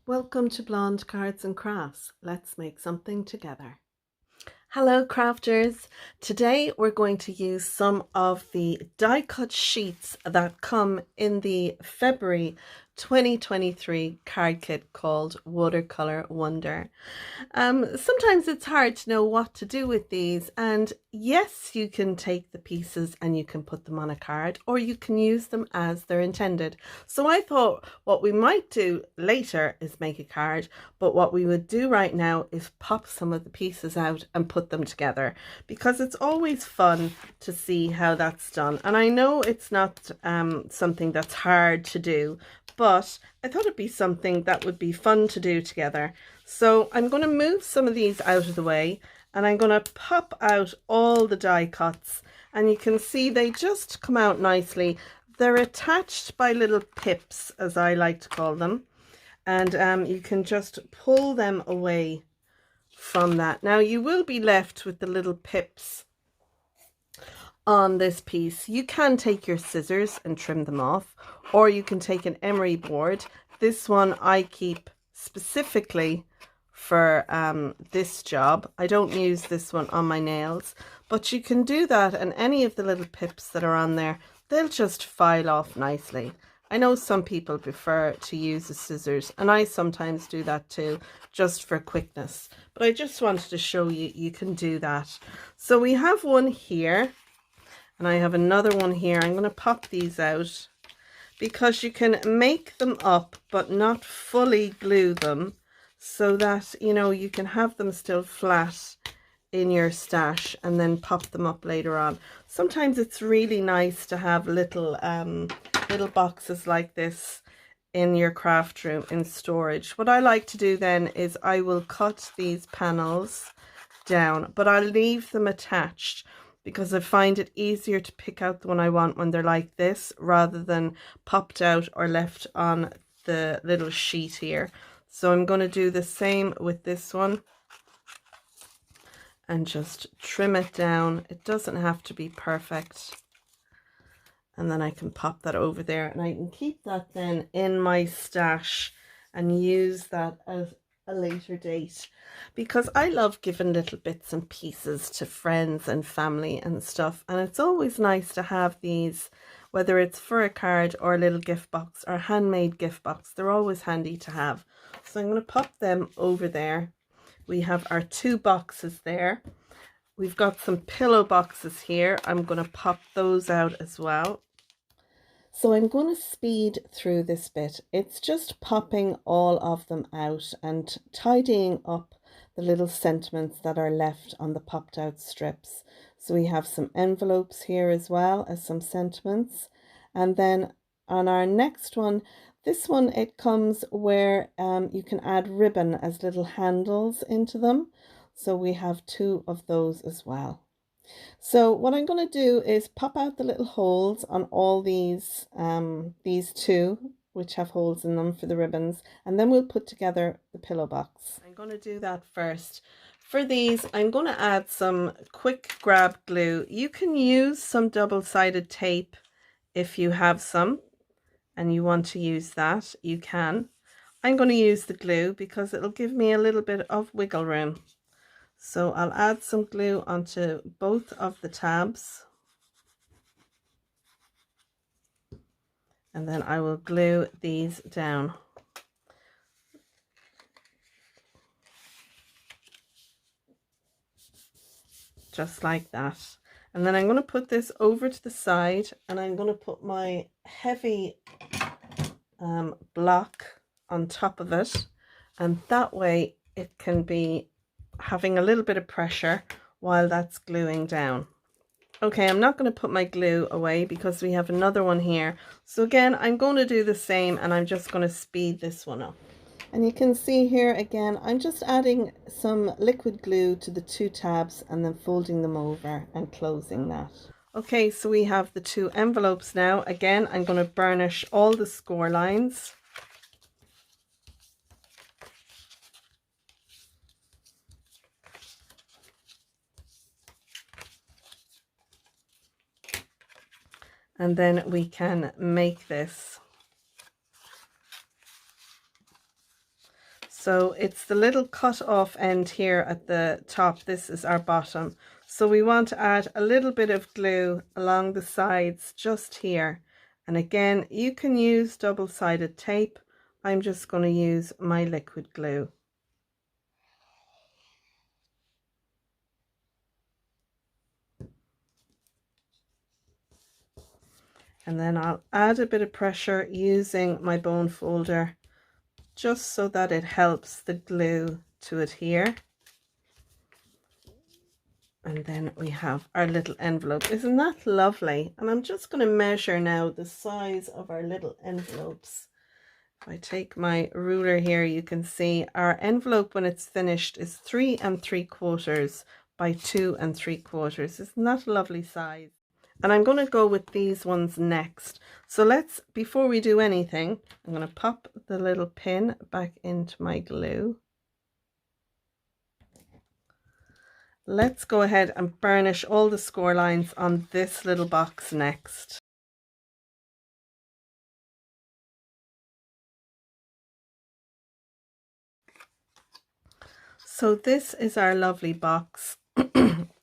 Welcome to Blonde Cards and Crafts. Let's make something together. Hello crafters! Today we're going to use some of the die cut sheets that come in the February 2023 card kit called Watercolour Wonder. Sometimes it's hard to know what to do with these, and yes, you can take the pieces and you can put them on a card, or you can use them as they're intended. So I thought what we might do later is make a card, but what we would do right now is pop some of the pieces out and put them together, because it's always fun to see how that's done. And I know it's not something that's hard to do, but I thought it'd be something that would be fun to do together. So I'm going to move some of these out of the way, and I'm going to pop out all the die cuts, and you can see they just come out nicely. They're attached by little pips, as I like to call them, and you can just pull them away from that. Now you will be left with the little pips on this piece. You can take your scissors and trim them off, or you can take an emery board. This one I keep specifically for this job. I don't use this one on my nails, but you can do that, and any of the little pips that are on there, they'll just file off nicely. I know some people prefer to use the scissors, and I sometimes do that too, just for quickness, but I just wanted to show you you can do that. So we have one here, and I have another one here. I'm going to pop these out because you can make them up but not fully glue them, so that you can have them still flat in your stash and then pop them up later on. Sometimes it's really nice to have little boxes like this in your craft room in storage. What I like to do then is I will cut these panels down, but I'll leave them attached, because I find it easier to pick out the one I want when they're like this, rather than popped out or left on the little sheet here. So I'm going to do the same with this one and just trim it down. It doesn't have to be perfect. And then I can pop that over there, and I can keep that then in my stash and use that as a later date, because I love giving little bits and pieces to friends and family and stuff, and it's always nice to have these, whether it's for a card or a little gift box or a handmade gift box. They're always handy to have. So I'm going to pop them over there. We have our two boxes there. We've got some pillow boxes here. I'm going to pop those out as well. So I'm going to speed through this bit. It's just popping all of them out and tidying up the little sentiments that are left on the popped out strips. So we have some envelopes here as well as some sentiments. And then on our next one, this one, it comes where you can add ribbon as little handles into them. So we have two of those as well. So what I'm going to do is pop out the little holes on all these two, which have holes in them for the ribbons, and then we'll put together the pillow box. I'm going to do that first. For these, I'm going to add some quick grab glue. You can use some double-sided tape if you have some and you want to use that, you can. I'm going to use the glue because it'll give me a little bit of wiggle room. So I'll add some glue onto both of the tabs, and then I will glue these down. Just like that. And then I'm going to put this over to the side, and I'm going to put my heavy block on top of it, and that way it can be having a little bit of pressure while that's gluing down. Okay, I'm not going to put my glue away because we have another one here. So again, I'm going to do the same, and I'm just going to speed this one up. And you can see here again, I'm just adding some liquid glue to the two tabs and then folding them over and closing that. Okay, so we have the two envelopes now. Again, I'm going to burnish all the score lines. And then we can make this. So it's the little cut off end here at the top. This is our bottom. So we want to add a little bit of glue along the sides just here. And again, you can use double-sided tape. I'm just going to use my liquid glue. And then I'll add a bit of pressure using my bone folder just so that it helps the glue to adhere. And then we have our little envelope. Isn't that lovely? And I'm just going to measure now the size of our little envelopes. If I take my ruler here, you can see our envelope when it's finished is 3 3/4 by 2 3/4. Isn't that a lovely size? And I'm going to go with these ones next. So let's, before we do anything, I'm going to pop the little pin back into my glue. Let's go ahead and burnish all the score lines on this little box next. So this is our lovely box.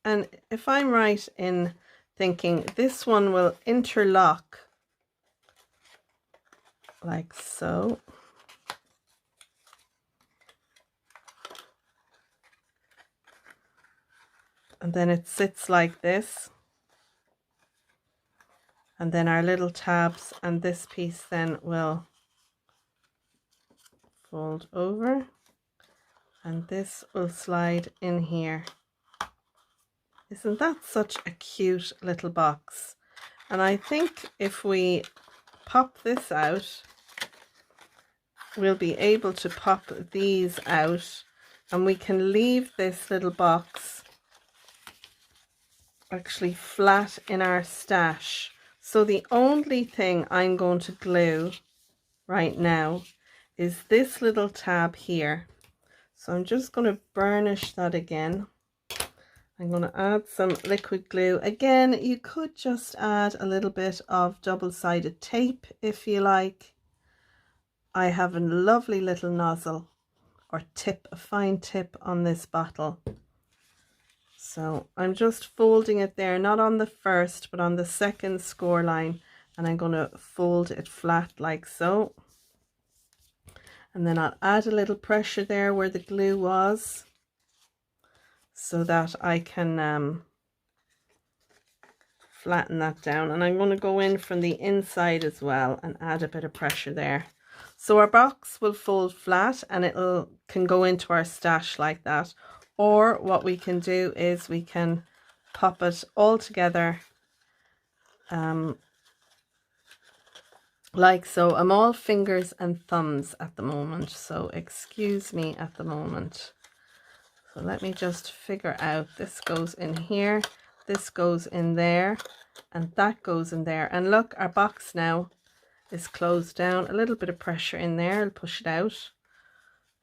And if I'm right in thinking, this one will interlock like so. And then it sits like this. And then our little tabs and this piece then will fold over. And this will slide in here. Isn't that such a cute little box? And I think if we pop this out, we'll be able to pop these out, and we can leave this little box actually flat in our stash. So the only thing I'm going to glue right now is this little tab here. So I'm just going to burnish that again. I'm going to add some liquid glue. Again, you could just add a little bit of double-sided tape if you like. I have a lovely little nozzle or tip, a fine tip on this bottle. So I'm just folding it there, not on the first, but on the second score line. And I'm going to fold it flat like so. And then I'll add a little pressure there where the glue was, so that I can flatten that down. And I'm going to go in from the inside as well and add a bit of pressure there. So our box will fold flat and can go into our stash like that. Or what we can do is we can pop it all together like so. I'm all fingers and thumbs at the moment, so excuse me at the moment. So let me just figure out, this goes in here, this goes in there, and that goes in there. And look, our box now is closed down. A little bit of pressure in there, I'll push it out,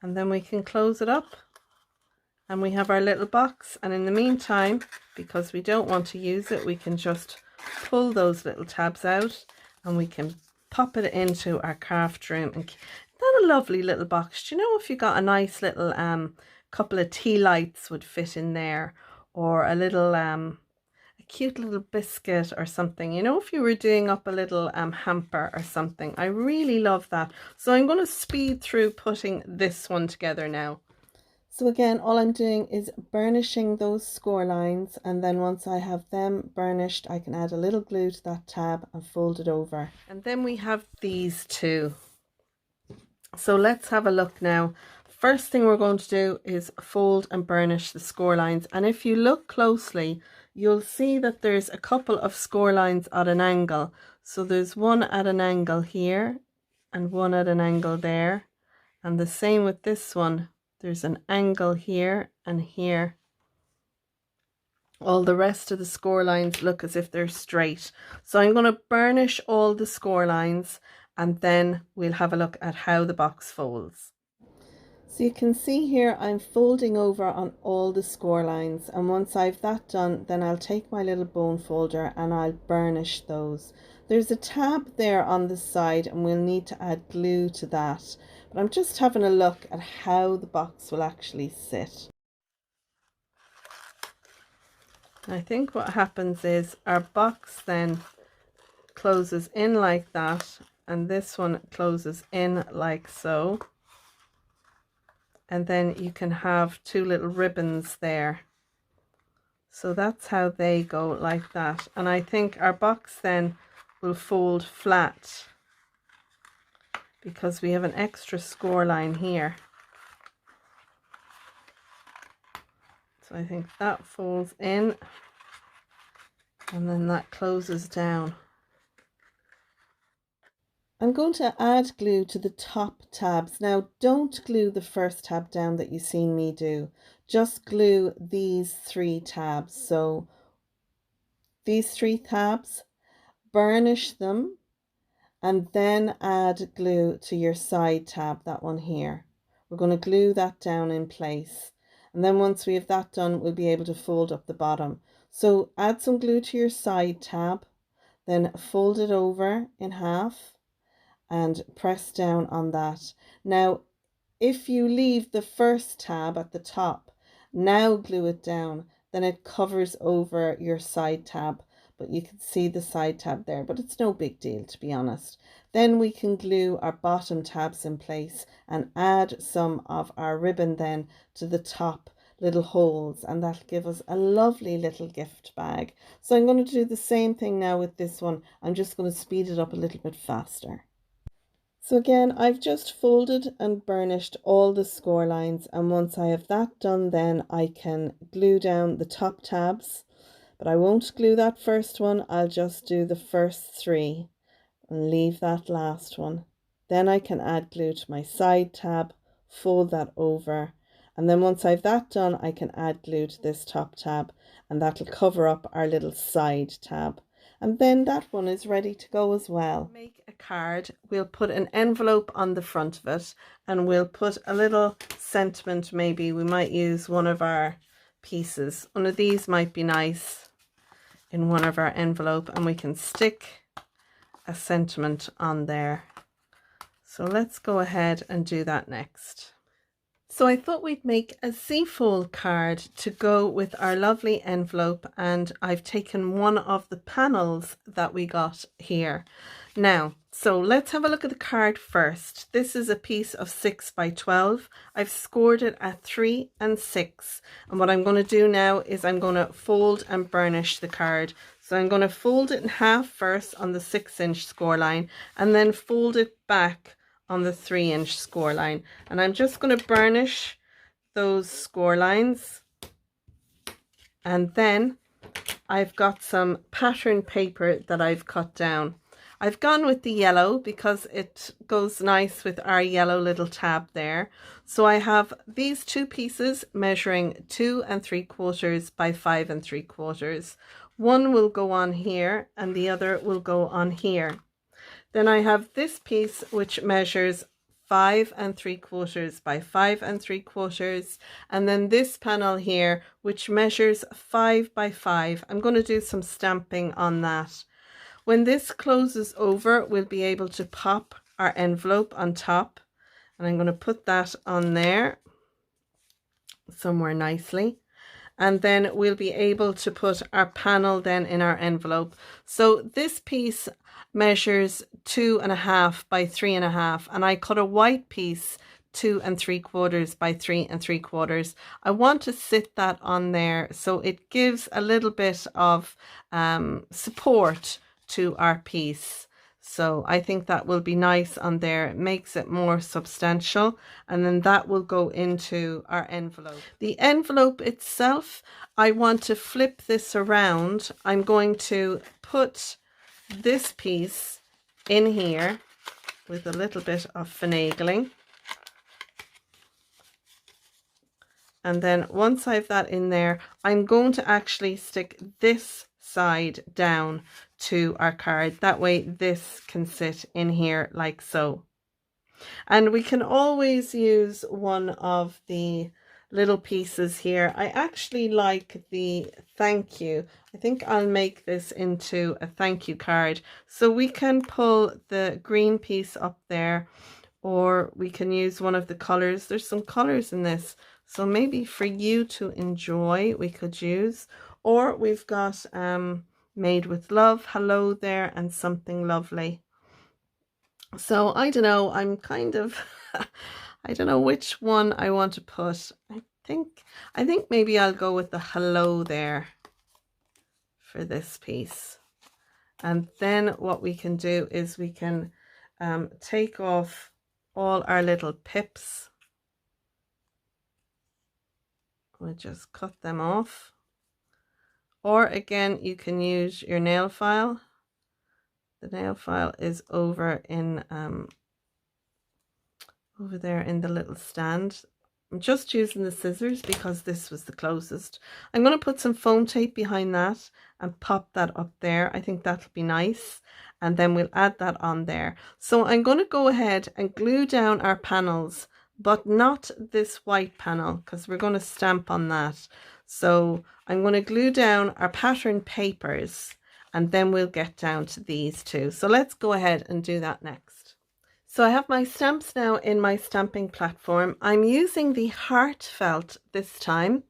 and then we can close it up. And we have our little box. And in the meantime, because we don't want to use it, we can just pull those little tabs out and we can pop it into our craft room. And isn't that a lovely little box? Do you know, if you got a nice little couple of tea lights would fit in there, or a little a cute little biscuit or something, you know, if you were doing up a little hamper or something. I really love that. So I'm going to speed through putting this one together now. So again, all I'm doing is burnishing those score lines, and then once I have them burnished, I can add a little glue to that tab and fold it over. And then we have these two. So let's have a look now. First thing we're going to do is fold and burnish the score lines. And if you look closely, you'll see that there's a couple of score lines at an angle. So there's one at an angle here and one at an angle there. And the same with this one. There's an angle here and here. All the rest of the score lines look as if they're straight. So I'm going to burnish all the score lines, and then we'll have a look at how the box folds. So you can see here I'm folding over on all the score lines, and once I've that done, then I'll take my little bone folder and I'll burnish those. There's a tab there on the side and we'll need to add glue to that, but But I'm just having a look at how the box will actually sit. I think what happens is our box then closes in like that, and this one closes in like so, and then you can have two little ribbons there. So that's how they go, like that. And I think our box then will fold flat because we have an extra score line here. So I think that folds in and then that closes down. I'm going to add glue to the top tabs. Now, don't glue the first tab down that you've seen me do. Just glue these 3 tabs. So these 3 tabs, burnish them, and then add glue to your side tab, that one here. We're going to glue that down in place. And then once we have that done, we'll be able to fold up the bottom. So add some glue to your side tab, then fold it over in half and press down on that. Now, if you leave the first tab at the top, now glue it down, then it covers over your side tab, but you can see the side tab there, but it's no big deal, to be honest. Then we can glue our bottom tabs in place and add some of our ribbon then to the top little holes, and that'll give us a lovely little gift bag. So I'm going to do the same thing now with this one. I'm just going to speed it up a little bit faster. So again, I've just folded and burnished all the score lines, and once I have that done, then I can glue down the top tabs, but I won't glue that first one. I'll just do the first 3 and leave that last one. Then I can add glue to my side tab, fold that over, and then once I've that done, I can add glue to this top tab, and that'll cover up our little side tab. And then that one is ready to go as well. Make a card. We'll put an envelope on the front of it, and we'll put a little sentiment. Maybe we might use one of our pieces. One of these might be nice in one of our envelope, and we can stick a sentiment on there. So let's go ahead and do that next. So I thought we'd make a Z-fold card to go with our lovely envelope, and I've taken one of the panels that we got here. Now, so let's have a look at the card first. This is a piece of 6 by 12. I've scored it at 3 and 6. And what I'm going to do now is I'm going to fold and burnish the card. So I'm going to fold it in half first on the 6-inch score line, and then fold it back on the 3-inch score line, and I'm just going to burnish those score lines. And then I've got some pattern paper that I've cut down. I've gone with the yellow because it goes nice with our yellow little tab there. So I have these 2 pieces measuring 2 3/4 by 5 3/4. One will go on here and the other will go on here. Then I have this piece which measures 5 3/4 by 5 3/4, and then this panel here which measures 5 by 5. I'm going to do some stamping on that. When this closes over, we'll be able to pop our envelope on top, and I'm going to put that on there somewhere nicely. And then we'll be able to put our panel then in our envelope. So this piece measures 2.5 by 3.5, and I cut a white piece 2 3/4 by 3 3/4. I want to sit that on there so it gives a little bit of support to our piece. So I think that will be nice on there. It makes it more substantial, and then that will go into our envelope. The envelope itself, I want to flip this around. I'm going to put this piece in here with a little bit of finagling. And then once I've that in there, I'm going to actually stick this side down to our card. That way this can sit in here like so. And we can always use one of the little pieces here. I actually like the thank you. I think I'll make this into a thank you card. So we can pull the green piece up there, or we can use one of the colors. There's some colors in this, so maybe for you to enjoy we could use, or we've got Made with Love, Hello There, and Something Lovely. So I don't know, I'm kind of I don't know which one I want to put. I think maybe I'll go with the Hello There for this piece. And then what we can do is we can take off all our little pips. We'll just cut them off. Or again, you can use your nail file. The nail file is over in over there in the little stand. I'm just using the scissors because this was the closest. I'm going to put some foam tape behind that and pop that up there. I think that'll be nice. And then we'll add that on there. So I'm going to go ahead and glue down our panels, but not this white panel because we're going to stamp on that. So I'm going to glue down our pattern papers and then we'll get down to these two. So let's go ahead and do that next. So I have my stamps now in my stamping platform. I'm using the Heartfelt this time,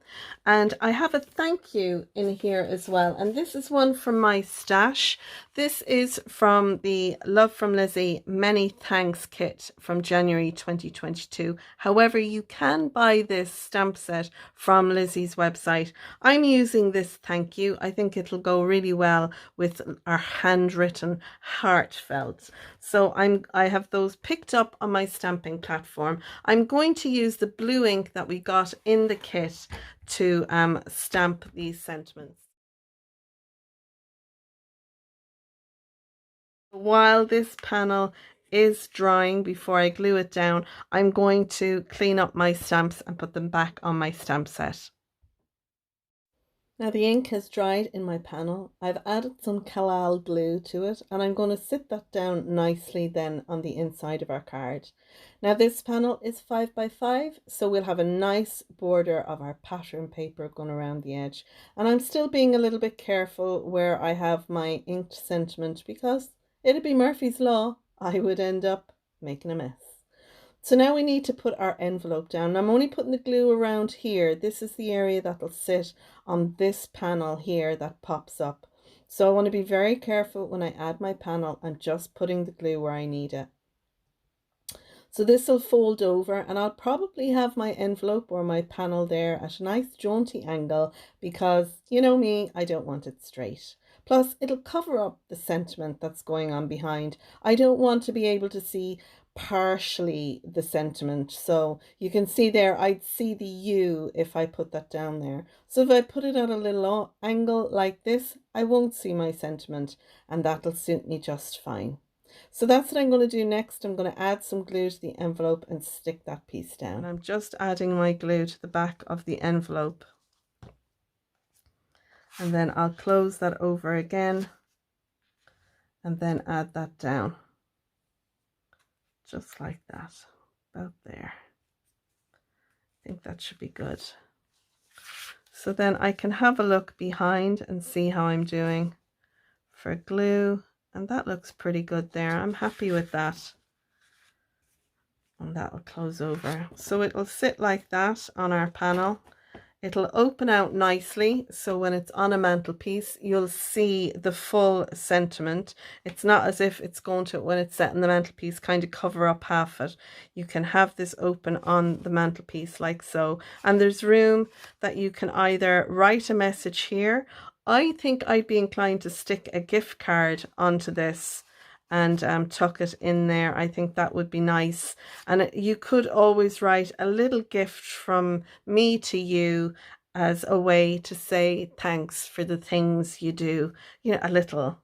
and I have a thank you in here as well. And this is one from my stash. This is from the Love from Lizi Many Thanks kit from January 2022. However, you can buy this stamp set from Lizi's website. I'm using this thank you. I think it'll go really well with our handwritten Heartfelt. So I have those picked up on my stamping platform. I'm going to use the blue ink that we got in the kit to stamp these sentiments. While this panel is drying before I glue it down, I'm going to clean up my stamps and put them back on my stamp set. Now the ink has dried in my panel. I've added some Kalal blue to it, and I'm going to sit that down nicely then on the inside of our card. Now this panel is 5 by 5, so we'll have a nice border of our pattern paper going around the edge. And I'm still being a little bit careful where I have my inked sentiment, because it'd be Murphy's Law. I would end up making a mess. So now we need to put our envelope down. I'm only putting the glue around here. This is the area that'll sit on this panel here that pops up. So I want to be very careful when I add my panel. I'm just putting the glue where I need it. So this will fold over, and I'll probably have my envelope or my panel there at a nice jaunty angle because, you know me, I don't want it straight. Plus, it'll cover up the sentiment that's going on behind. I don't want to be able to see partially the sentiment. So you can see there, I'd see the U if I put that down there. So if I put it at a little angle like this, I won't see my sentiment, and that'll suit me just fine. So that's what I'm going to do next. I'm going to add some glue to the envelope and stick that piece down. And I'm just adding my glue to the back of the envelope. And then I'll close that over again and then add that down. Just like that, about there. I think that should be good. So then I can have a look behind and see how I'm doing for glue. And that looks pretty good there. I'm happy with that. And that will close over. So it will sit like that on our panel. It'll open out nicely, so when it's on a mantelpiece, you'll see the full sentiment. It's not as if it's going to, when it's set in the mantelpiece, kind of cover up half it. You can have this open on the mantelpiece like so. And there's room that you can either write a message here. I think I'd be inclined to stick a gift card onto this and tuck it in there. I think that would be nice. And you could always write a little gift from me to you as a way to say thanks for the things you do, you know, a little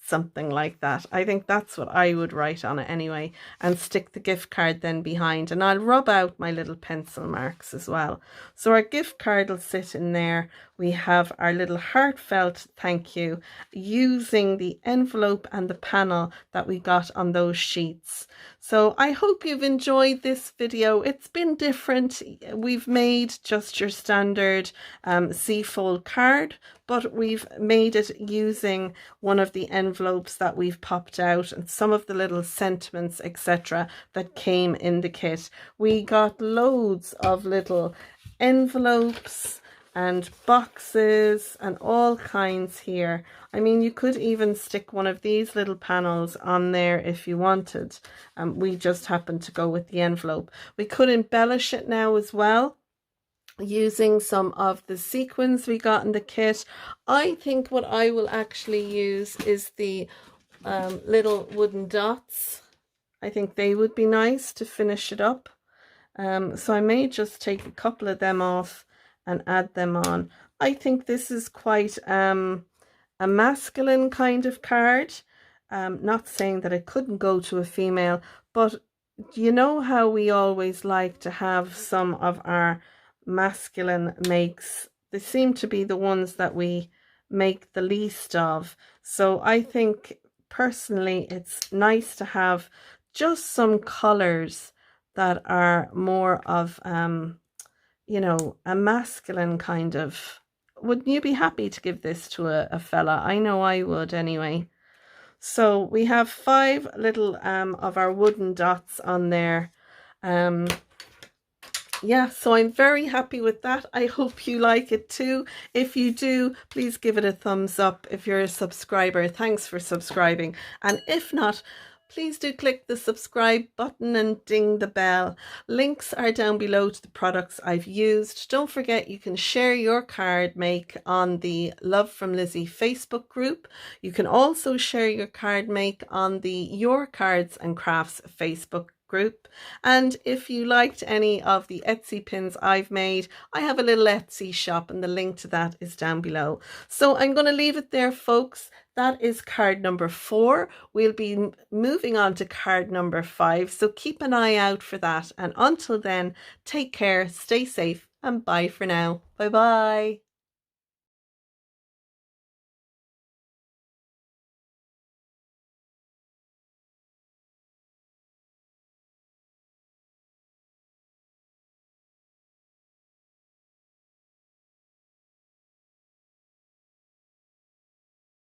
something like that. I think that's what I would write on it anyway, and stick the gift card then behind, and I'll rub out my little pencil marks as well. So our gift card will sit in there. We have our little heartfelt thank you using the envelope and the panel that we got on those sheets. So I hope you've enjoyed this video. It's been different. We've made just your standard C-fold card, but we've made it using one of the envelopes that we've popped out and some of the little sentiments, etc., that came in the kit. We got loads of little envelopes and boxes and all kinds here. I mean, you could even stick one of these little panels on there if you wanted. We just happened to go with the envelope. We could embellish it now as well using some of the sequins we got in the kit. I think what I will actually use is the little wooden dots. I think they would be nice to finish it up. So I may just take a couple of them off and add them on. I think this is quite a masculine kind of card. Not saying that it couldn't go to a female, but you know how we always like to have some of our masculine makes. They seem to be the ones that we make the least of. So I think personally it's nice to have just some colors that are more of you know, a masculine kind of. Wouldn't you be happy to give this to a fella? I know I would anyway. So we have 5 little of our wooden dots on there. Yeah, so I'm very happy with that. I hope you like it too. If you do, please give it a thumbs up. If you're a subscriber, thanks for subscribing. And if not, please do click the subscribe button and ding the bell. Links are down below to the products I've used. Don't forget you can share your card make on the Love from Lizi Facebook group. You can also share your card make on the Your Cards and Crafts Facebook group. And if you liked any of the Etsy pins I've made, I have a little Etsy shop and the link to that is down below. So I'm going to leave it there, folks. That is card number 4. We'll be moving on to card number 5, so keep an eye out for that. And until then, take care, stay safe, and bye for now. Bye bye.